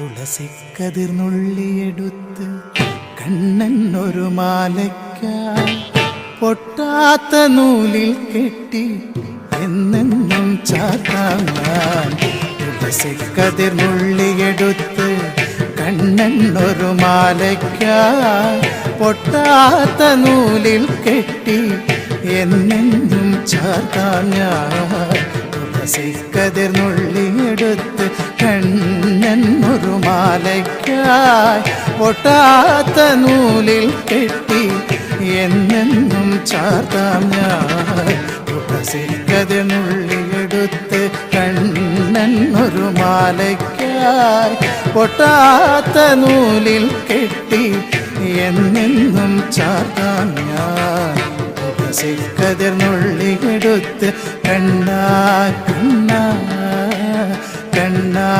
തുളസിക്കതിർന്നുള്ളിയെടുത്ത് കണ്ണൻ ഒരു മാലയ്ക്കായി പൊട്ടാത്ത നൂലിൽ കെട്ടി എന്നെന്നും ചാത്താൻ. തുളസിക്കതിർന്നുള്ളിയെടുത്ത് കണ്ണൻ ഒരു മാലയ്ക്കായി പൊട്ടാത്ത നൂലിൽ കെട്ടി എന്നെന്നും ചാത്താൻ. തുളസിക്കതിർന്നുള്ളിയെടുത്ത് കണ്ണൻ ഒരു മാലയ്ക്കായി പൊട്ടാത്ത നൂലിൽ കെട്ടി എന്നെന്നും ചാർത്താം ഞാൻ. തുളസിക്കതിർന്നുള്ളിയെടുത്ത് കണ്ണൻ ഒരു മാലയ്ക്കായി പൊട്ടാത്ത നൂലിൽ കെട്ടി എന്നെന്നും ചാർത്താം ഞാൻ. തുളസിക്കതിർന്നുള്ളിയെടുത്ത് കണ്ണാ കണ്ണാ കണ്ണാ